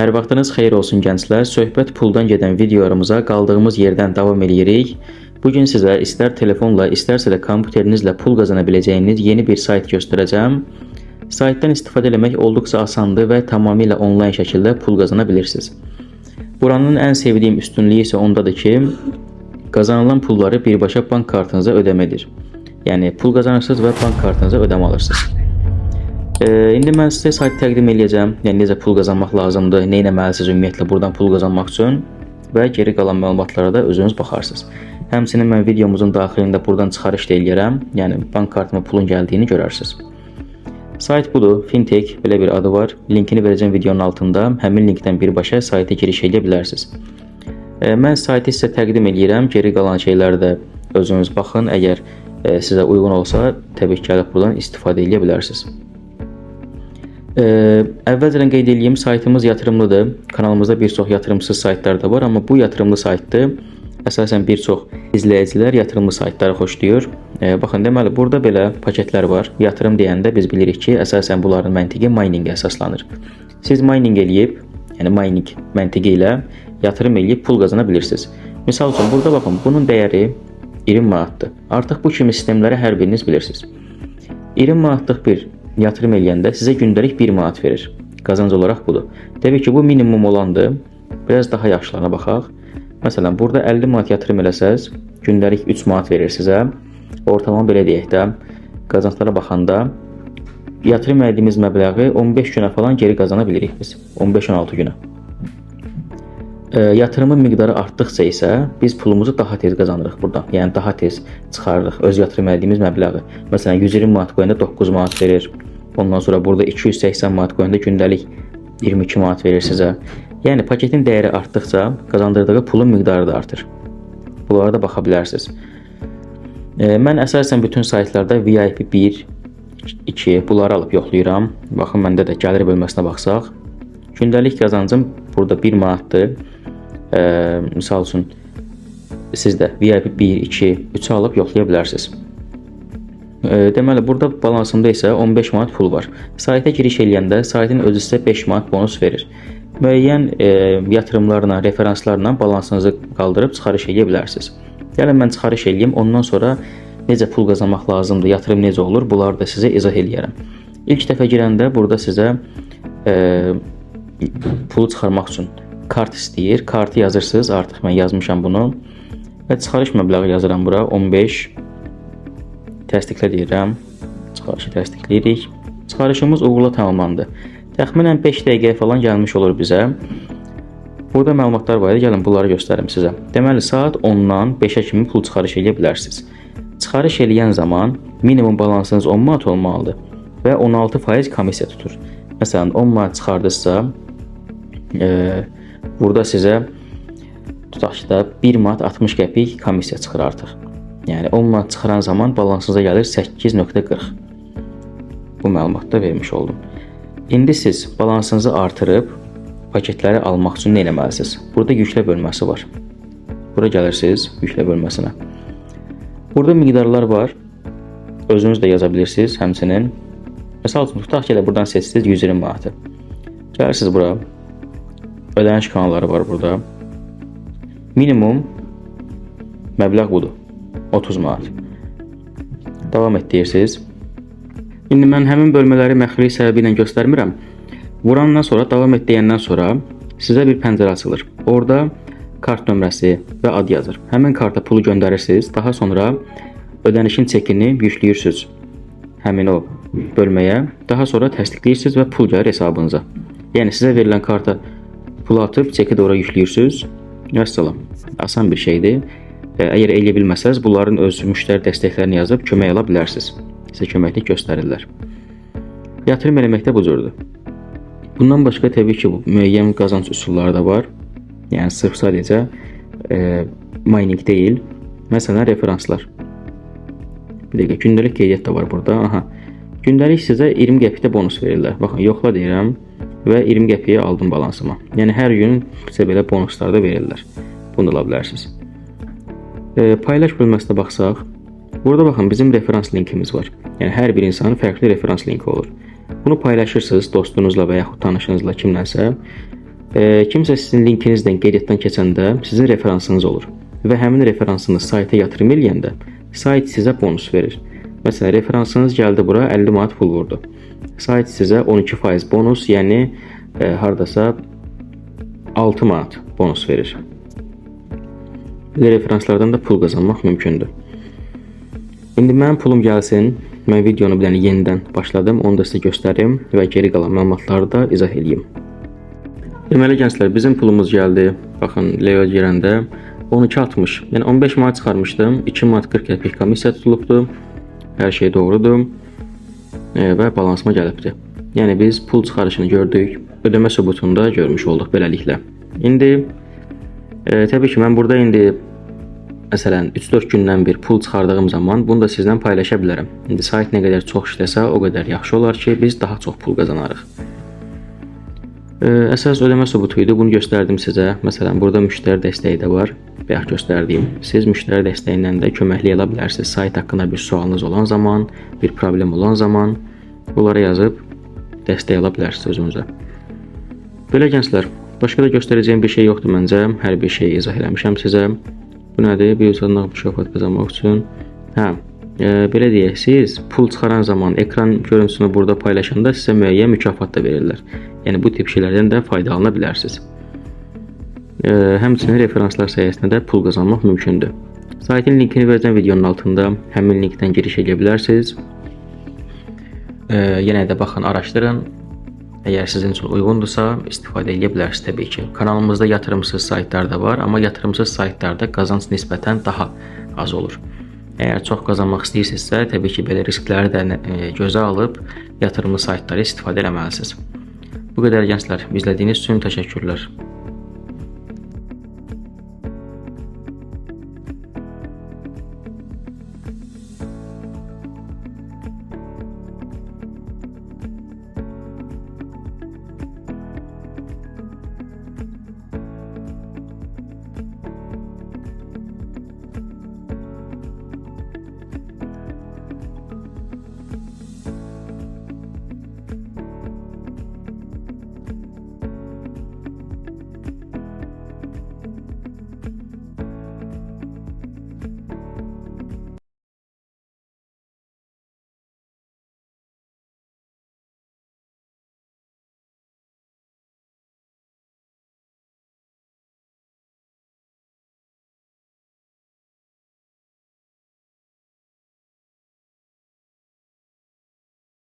Hər vaxtınız xeyir olsun gənclər. Söhbət puldan gedən videolarımıza qaldığımız yerdən davam edirik. Bugün sizə istər telefonla, istərsə də kompüterinizlə pul qazana biləcəyiniz yeni bir sayt göstərəcəm. Saytdan istifadə etmək olduqca asandır və tamamilə onlayn şəkildə pul qazana bilirsiniz. Buranın ən sevdiyim üstünlüyü isə ondadır ki, qazanılan pulları birbaşa bank kartınıza ödəmə edir. Yəni pul qazanırsınız və bank kartınıza ödəmə alırsınız. İndi mən sizə sayt təqdim edəcəm. Yəni necə pul qazanmaq lazımdır, nə etməlisiniz ümumiyyətlə buradan pul qazanmaq üçün və geri qalan məlumatlara da özünüz baxarsınız. Həmçinin mən videomuzun daxilində buradan çıxarış da eləyərəm. Yəni bank kartıma pulun gəldiyini görərsiniz. Sayt budur, Fintech belə bir adı var. Linkini verəcəm videonun altında. Həmin linkdən birbaşa sayta giriş edə bilərsiniz. Mən saytı sizə təqdim edirəm. Geri qalan şeyləri də özünüz baxın. Əgər sizə uyğun olsa, təbii ki, gəlib buradan istifadə edə bilərsiniz. Əvvəlcədən qeyd edeyim, saytımız yatırımlıdır. Kanalımızda bir çox yatırımsız saytlar da var, amma bu yatırımlı saytdır. Əsasən bir çox izləyicilər yatırımlı saytları xoşlayır. Baxın, deməli, burada belə paketlər var. Yatırım deyəndə biz bilirik ki, əsasən bunların məntiqi miningə əsaslanır. Siz mining eləyib, yəni mining məntiqi ilə yatırım eləyib pul qazana bilirsiniz. Misal üçün, burada baxın, bunun dəyəri 20 manatdır. Artıq bu kimi sistemləri hər biriniz bilirsiniz. 20 manatlıq bir yatırım eləyəndə sizə gündəlik 1 manat verir. Qazanc olaraq budur. Təbii ki, bu minimum olandır. Biraz daha yaxşılarına baxaq. Məsələn, burada 50 manat yatırım eləsəz, gündəlik 3 manat verir sizə. Ortalama belə deyək də, qazanclara baxanda yatırım etdiyimiz məbləği 15 günə falan geri qazana bilirik biz. 15-16 günə. Yatırımın miqdarı artdıqca isə biz pulumuzu daha tez qazanırıq buradan. Yəni daha tez çıxarırıq öz yatırım etdiyimiz məbləği. Məsələn, 120 manat qoyanda 9 manat verir. Ondan sonra burada 280 manat qoyanda gündəlik 22 manat verir sizə. Yəni paketin dəyəri artdıqca qazandırdığı pulun miqdarı da artır. Bunlara da baxa bilərsiniz. Mən əsasən bütün saytlarda VIP 1, 2 bunları alıb yoxlayıram. Baxın, məndə də gəlir bölməsinə baxsaq. Gündəlik qazancım burada 1 manatdır. Misal üçün, siz də VIP 1, 2, 3 alıb yoxlaya bilərsiniz. Deməli, burada balansımda isə 15 manat pul var. Sayta giriş eləyəndə saytın özü sizə 5 manat bonus verir. Müəyyən yatırımlarla, referanslarla balansınızı qaldırıb çıxarış edə bilərsiniz. Gəlin mən çıxarış eləyim, ondan sonra necə pul qazanmaq lazımdır, yatırım necə olur, bunları da sizə izah eləyərəm. İlk dəfə girəndə burada sizə pulu çıxarmaq üçün kart istəyir. Kartı yazırsınız, artıq mən yazmışam bunu. Və çıxarış məbləği yazıram bura, 15. Təsdiqlə deyirəm. Çıxarışı təsdiqləyirik. Çıxarışımız uğurla tamamlandı. Təxminən 5 dəqiqəyə falan gəlmiş olur bizə. Burada məlumatlar var idi, gəlin bunları göstərim sizə. Deməli, saat 10-dan 5-ə kimi pul çıxarış edə bilərsiniz. Çıxarış eləyən zaman minimum balansınız 10 manat olmalıdır və 16% komissiya tutur. Məsələn, 10 manat çıxardınızsa, burada sizə tutaq ki, 1 manat 60 qəpik komissiya çıxır artıq. Yəni 10 manat çıxıran zaman balansınıza gəlir 8.40. Bu məlumatda vermiş oldum. İndi siz balansınızı artırıb paketləri almaq üçün nə etməlisiniz? Burada yüklə bölməsi var. Bura gəlirsiniz yüklə bölməsinə. Burada miqdarlar var. Özünüz də yaza bilirsiniz həmçinin. Məsəl üçün, tutaq ki, buradan seçsiniz 120 manatı. Gəlirsiniz bura. Ödəniş kanalları var burada. Minimum məbləğ budur. 30 manat. Davam et deyirsiniz. İndi mən həmin bölmələri məxfilik səbəbi ilə göstərmirəm. Vurandan sonra, davam et deyəndən sonra sizə bir pəncərə açılır. Orada kart nömrəsi və ad yazır. Həmin karta pulu göndərirsiniz. Daha sonra ödənişin çekini yükləyirsiniz həmin o bölməyə. Daha sonra təsdiqləyirsiniz və pul gəlir hesabınıza. Yəni sizə verilən karta pulu atıb çeki də ora yükləyirsiniz. Vəssalam. Asan bir şeydir. Əgər eləyə bilməsəz, bunların öz müştəri dəstəklərini yazıb kömək ala bilərsiniz. Sizə köməklik göstərirlər. Yatırım eləməkdə bu cürdür. Bundan başqa təbii ki, müəyyən qazanc üsulları da var. Yəni sırf sadəcə mining deyil. Məsələn, referanslar. Bir dəqiqə, gündəlik qeydiyyat da var burada. Aha. Gündəlik sizə 20 qəpikdə bonus verirlər. Baxın, yoxla deyirəm və 20 qəpiyə aldım balansıma. Yəni hər gün sizə belə bonuslar da verirlər. Bunu da ala bilərsiniz. Paylaş bölməsinə baxsaq, burada baxın bizim referans linkimiz var. Yəni hər bir insanın fərqli referans linki olur. Bunu paylaşırsınız dostunuzla və yaxud tanışınızla kimlənsə. Kimsə sizin linkinizdən qeydiyyatdan keçəndə sizin referansınız olur və həmin referansını sayta yatırım eləyəndə sayt sizə bonus verir. Məsələn, referansınız gəldi bura 50 manat pul vurdu. Sayt sizə 12% bonus, yəni hardasa 6 manat bonus verir. Belə referanslardan da pul qazanmaq mümkündür. İndi mənim pulum gəlsin. Mən videonu bir dənə yenidən başladım. Onu da sizə göstərim və geri qalan məlumatları da izah edeyim. Deməli gənclər, bizim pulumuz gəldi. Baxın, Leo girəndə 12.60. Yəni 15 manat çıxarmışdım. 2 manat 40 qəpik komissiya tutulubdu. Hər şey doğrudur. Və balansıma gəlibdi. Yəni biz pul çıxarışını gördük. Ödəmə sübutunu da görmüş olduq beləliklə. İndi təbii ki, mən burada indi məsələn 3-4 gündən bir pul çıxardığım zaman bunu da sizlə paylaşa bilərəm. İndi sayt nə qədər çox işləsə, o qədər yaxşı olar ki, biz daha çox pul qazanarıq. Əsas ödəmə sübutu idi. Bunu göstərdim sizə. Məsələn, burada müştəri dəstəyi də var. Bayaq göstərdiyim. Siz müştəri dəstəyindən də köməklik ala bilərsiniz. Sayt haqqında bir sualınız olan zaman, bir problem olan zaman bunlara yazıb dəstək ala bilərsiniz özünüzə. Belə gənclər, başqa da göstərəcəyim bir şey yoxdur məncə. Hər bir şeyi izah eləmişəm sizə. Bu nədir? Bir insandan mükafat qazanmaq üçün. Belə deyək, siz pul çıxaran zaman ekran görüntüsünü burada paylaşanda sizə müəyyən mükafat da verirlər. Yəni bu tip şeylərdən də faydalana bilərsiniz. Həmçinin referanslar sayəsində də pul qazanmaq mümkündür. Saytın linkini verəcəm videonun altında. Həmin linkdən giriş edə bilərsiniz. Yenə də baxın, araşdırın. Əgər sizin üçün uyğundursa, istifadə edə bilərsiniz təbii ki. Kanalımızda yatırımsız saytlar da var, amma yatırımsız saytlarda qazanc nisbətən daha az olur. Əgər çox qazanmaq istəyirsinizsə, təbii ki, belə riskləri də gözə alıb yatırımlı saytları istifadə etməlisiniz. Bu qədər gənclər, izlədiyiniz üçün təşəkkürlər.